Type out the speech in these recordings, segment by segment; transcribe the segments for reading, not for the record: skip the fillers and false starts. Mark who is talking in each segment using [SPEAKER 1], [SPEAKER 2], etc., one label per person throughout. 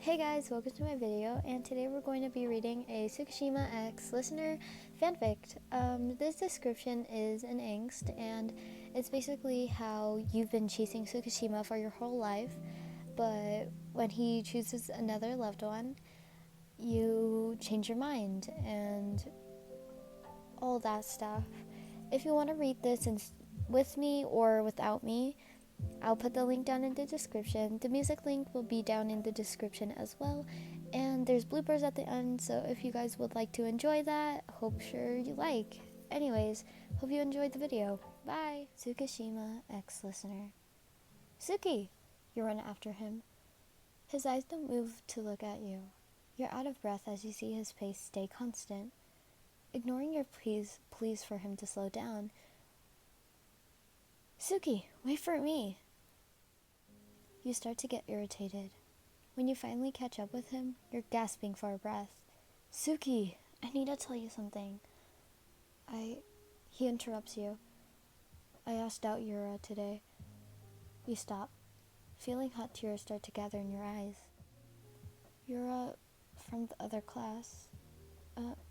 [SPEAKER 1] Hey guys, welcome to my video, and today we're going to be reading a Tsukishima X listener fanfict. This description is an angst, and it's basically how you've been chasing Tsukishima for your whole life, but when he chooses another loved one, you change your mind, and all that stuff. If you want to read this with me or without me, I'll put the link down in the description. The music link will be down in the description as well. And there's bloopers at the end, so if you guys would like to enjoy that, hope sure you like. Anyways, hope you enjoyed the video. Bye! Tsukishima X listener. Tsuki! You run after him. His eyes don't move to look at you. You're out of breath as you see his pace stay constant. Ignoring your pleas for him to slow down. Tsuki, wait for me! You start to get irritated. When you finally catch up with him, you're gasping for a breath. Tsuki, I need to tell you something. He interrupts you. I asked out Yura today. You stop. Feeling hot tears start to gather in your eyes. Yura from the other class.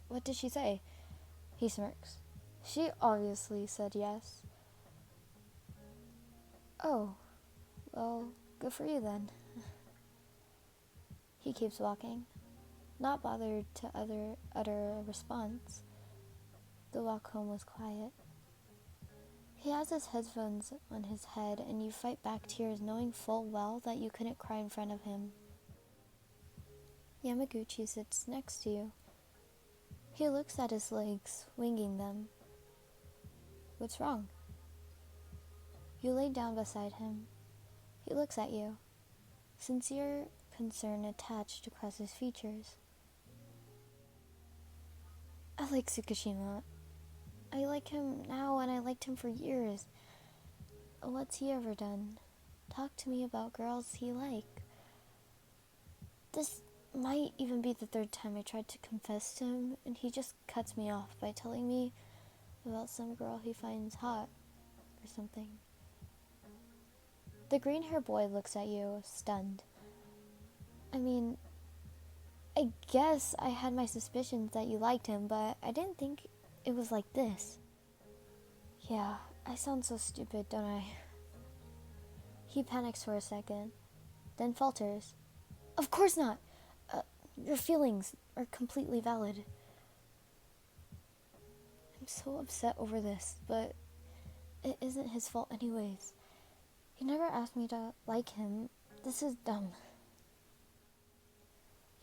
[SPEAKER 1] What did she say? He smirks. She obviously said yes. Oh, well, good for you then. He keeps walking, not bothered to utter a response. The walk home was quiet. He has his headphones on his head, and you fight back tears knowing full well that you couldn't cry in front of him. Yamaguchi sits next to you. He looks at his legs, winging them. What's wrong? You lay down beside him. He looks at you, sincere concern attached across his features. I like Tsukishima. I like him now, and I liked him for years. What's he ever done? Talk to me about girls he like. This might even be the third time I tried to confess to him, and he just cuts me off by telling me about some girl he finds hot or something. The green-haired boy looks at you, stunned. I guess I had my suspicions that you liked him, but I didn't think it was like this. Yeah, I sound so stupid, don't I? He panics for a second, then falters. Of course not! Your feelings are completely valid. I'm so upset over this, but it isn't his fault anyways. He never asked me to like him. This is dumb.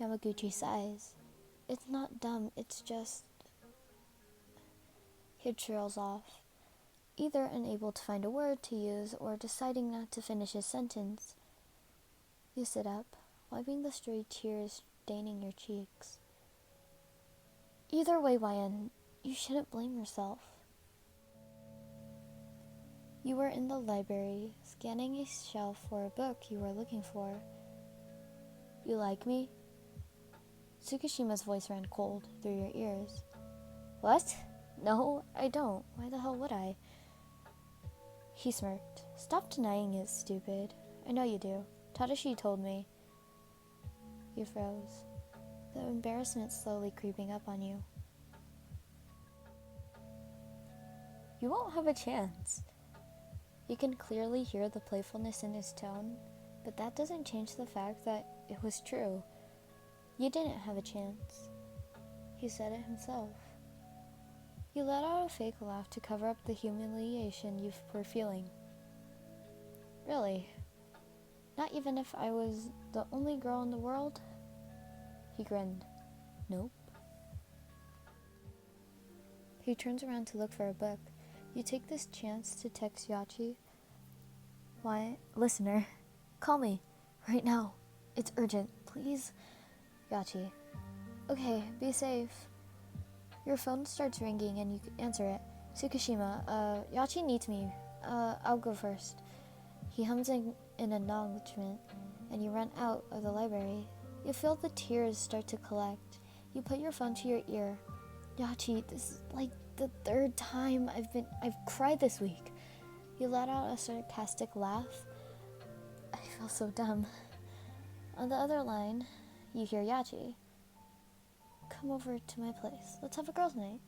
[SPEAKER 1] Yamaguchi sighs. It's not dumb, it's just... He trails off, either unable to find a word to use or deciding not to finish his sentence. You sit up, wiping the stray tears staining your cheeks. Either way, YN, you shouldn't blame yourself. You were in the library, scanning a shelf for a book you were looking for. You like me? Tsukishima's voice ran cold through your ears. What? No, I don't. Why the hell would I? He smirked. Stop denying it, stupid. I know you do. Tadashi told me. You froze, the embarrassment slowly creeping up on you. You won't have a chance. You can clearly hear the playfulness in his tone, but that doesn't change the fact that it was true. You didn't have a chance. He said it himself. You let out a fake laugh to cover up the humiliation you were feeling. Really? Not even if I was the only girl in the world? He grinned. Nope. He turns around to look for a book. You take this chance to text Yachi. Why, listener, call me, right now. It's urgent, please. Yachi. Okay, be safe. Your phone starts ringing and you answer it. Tsukishima, Yachi needs me. I'll go first. He hums in acknowledgement, and you run out of the library. You feel the tears start to collect. You put your phone to your ear. Yachi, this is like the third time I've cried this week. You let out a sarcastic laugh. I feel so dumb. On the other line, you hear Yachi. Come over to my place. Let's have a girls' night.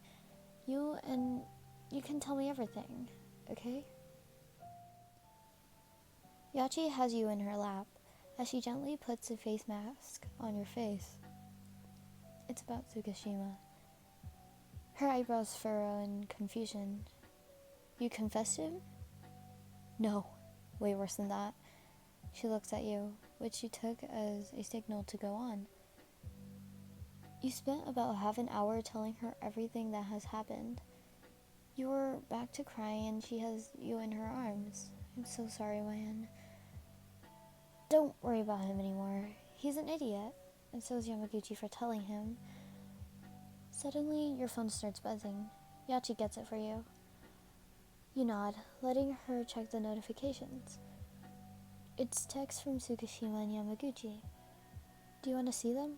[SPEAKER 1] You can tell me everything, okay? Yachi has you in her lap as she gently puts a face mask on your face. It's about Tsukishima. Her eyebrows furrow in confusion. You confessed him? No, way worse than that. She looks at you, which you took as a signal to go on. You spent about half an hour telling her everything that has happened. You're back to crying and she has you in her arms. I'm so sorry, Ryan. Don't worry about him anymore. He's an idiot, and so is Yamaguchi for telling him. Suddenly, your phone starts buzzing. Yachi gets it for you. You nod, letting her check the notifications. It's text from Tsukishima and Yamaguchi. Do you want to see them?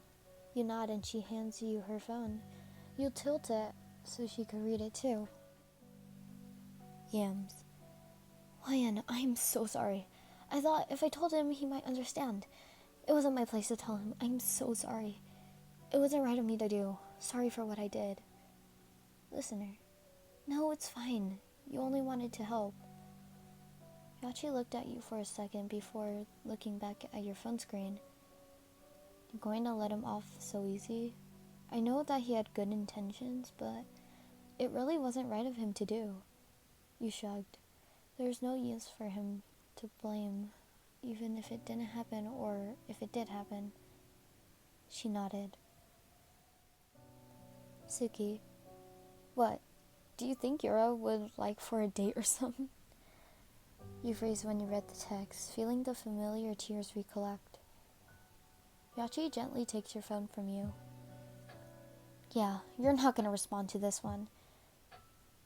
[SPEAKER 1] You nod and she hands you her phone. You'll tilt it so she could read it too. Yams. Ryan, I'm so sorry. I thought if I told him he might understand. It wasn't my place to tell him. I'm so sorry. It wasn't right of me to do. Sorry for what I did. Listener. No, it's fine. You only wanted to help. Yachi looked at you for a second before looking back at your phone screen. You're going to let him off so easy? I know that he had good intentions, but it really wasn't right of him to do. You shrugged. There's no use for him to blame, even if it didn't happen or if it did happen. She nodded. Suki. What? Do you think Yura would like for a date or something? You freeze when you read the text, feeling the familiar tears recollect. Yachi gently takes your phone from you. Yeah, you're not going to respond to this one.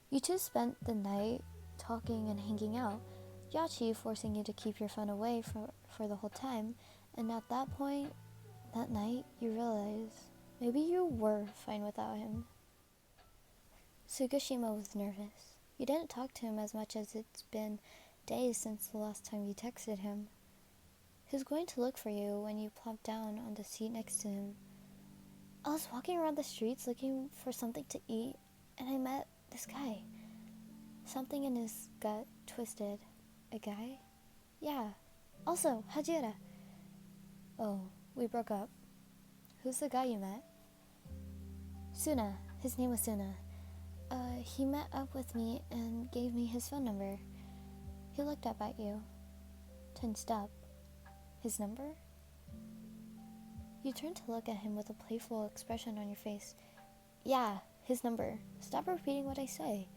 [SPEAKER 1] You two spent the night talking and hanging out, Yachi forcing you to keep your phone away for the whole time, and at that point, that night, you realize maybe you were fine without him. Tsukishima was nervous. You didn't talk to him as much as it's been days since the last time you texted him. He was going to look for you when you plopped down on the seat next to him. I was walking around the streets looking for something to eat, and I met this guy. Something in his gut twisted. A guy? Yeah. Also, Hajira. Oh, we broke up. Who's the guy you met? Suna. His name was Suna. He met up with me and gave me his phone number. He looked up at you, tensed up. His number? You turned to look at him with a playful expression on your face. Yeah, his number. Stop repeating what I say.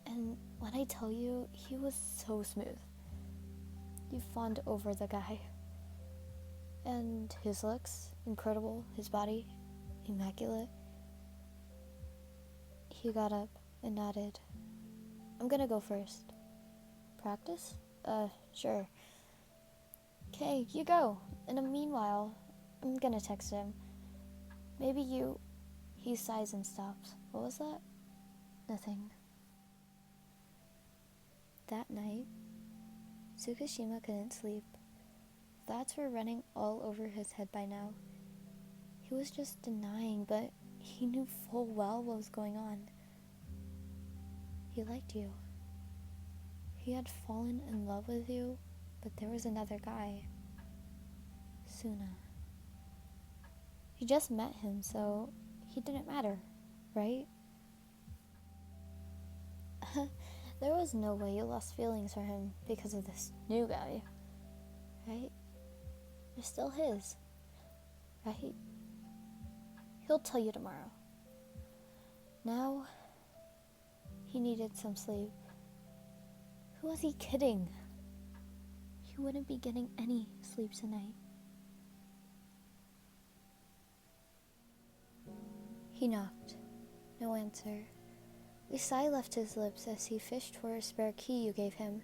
[SPEAKER 1] And when I tell you, he was so smooth. You fawned over the guy. And his looks, incredible. His body, immaculate. He got up and nodded. I'm gonna go first. Practice? Sure. Okay, you go. In the meanwhile, I'm gonna text him. Maybe you... He sighs and stops. What was that? Nothing. That night, Tsukishima couldn't sleep. Thoughts were running all over his head by now. He was just denying, but he knew full well what was going on. He liked you. He had fallen in love with you, but there was another guy. Suna. You just met him, so he didn't matter, right? There was no way you lost feelings for him because of this new guy, right? You're still his, right? He'll tell you tomorrow. Now, he needed some sleep. Who was he kidding? He wouldn't be getting any sleep tonight. He knocked. No answer. A sigh left his lips as he fished for a spare key you gave him.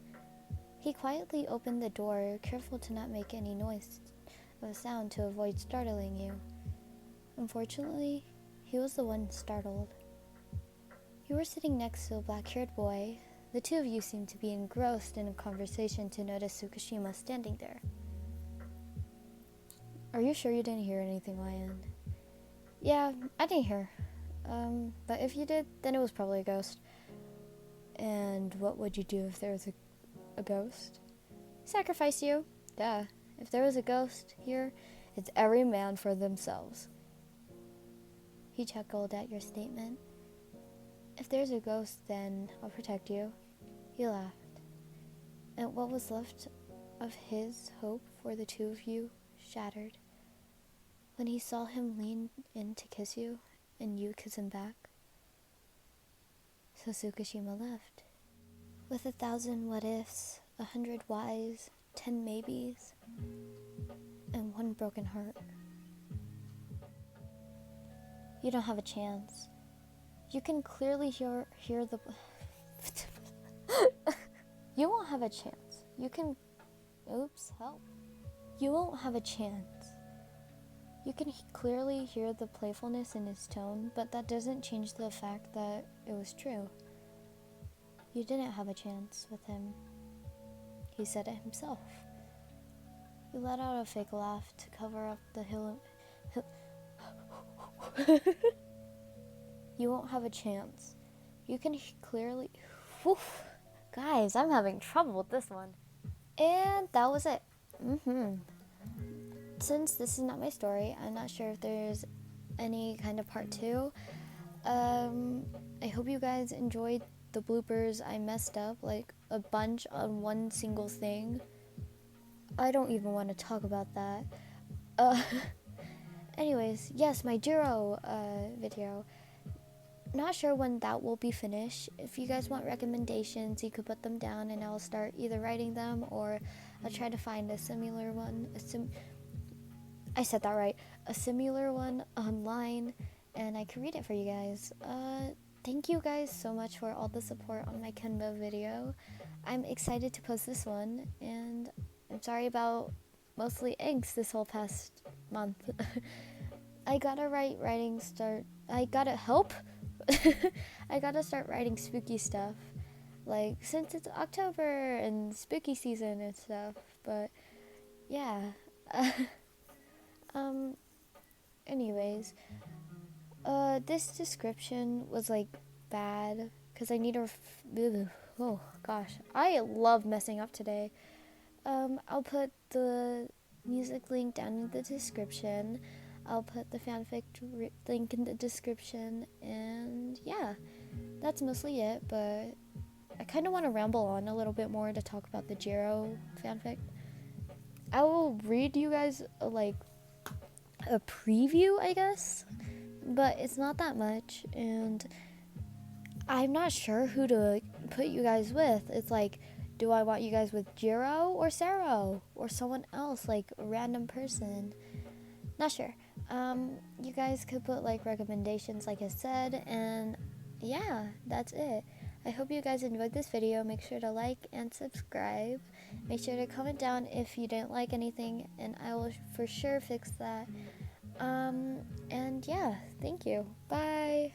[SPEAKER 1] He quietly opened the door, careful to not make any noise of a sound to avoid startling you. Unfortunately, he was the one startled. You were sitting next to a black-haired boy. The two of you seemed to be engrossed in a conversation to notice Tsukishima standing there. Are you sure you didn't hear anything, Lion? Yeah, I didn't hear. But if you did, then it was probably a ghost. And what would you do if there was a ghost? Sacrifice you. Duh. If there was a ghost here, it's every man for themselves. He chuckled at your statement. If there's a ghost, then I'll protect you. He laughed. And what was left of his hope for the two of you shattered when he saw him lean in to kiss you and you kiss him back. So Tsukishima left. With 1,000 what-ifs, 100 whys, 10 maybes, and 1 broken heart. You don't have a chance. You can clearly hear the... You won't have a chance. You can... Oops, help. You won't have a chance. You can clearly hear the playfulness in his tone, but that doesn't change the fact that it was true. You didn't have a chance with him. He said it himself. He let out a fake laugh to cover up the hill. You won't have a chance. You can clearly... Whew. Guys, I'm having trouble with this one. And that was it. Since this is not my story, I'm not sure if there's any kind of part 2. I hope you guys enjoyed the bloopers. I messed up like a bunch on one single thing. I don't even want to talk about that. Anyways, yes, my Jiro video. Not sure when that will be finished. If you guys want recommendations, you could put them down and I'll start either writing them or I'll try to find a similar one. I said that right. A similar one online and I can read it for you guys. Thank you guys so much for all the support on my Canva video. I'm excited to post this one and I'm sorry about mostly angst this whole past month. I gotta I gotta start writing spooky stuff, like since it's October and spooky season and stuff, but yeah. Anyways, this description was like bad because I need to oh gosh, I love messing up today. I'll put the music link down in the description. I'll put the fanfic link in the description, and yeah, that's mostly it, but I kind of want to ramble on a little bit more to talk about the Jiro fanfic. I will read you guys like a preview, I guess, but it's not that much, and I'm not sure who to put you guys with. It's like, do I want you guys with Jiro or Sero or someone else, like a random person? Not sure. You guys could put like recommendations like I said, and yeah, that's it. I hope you guys enjoyed this video. Make sure to like and subscribe. Make sure to comment down if you didn't like anything and I will for sure fix that. And yeah, thank you. Bye.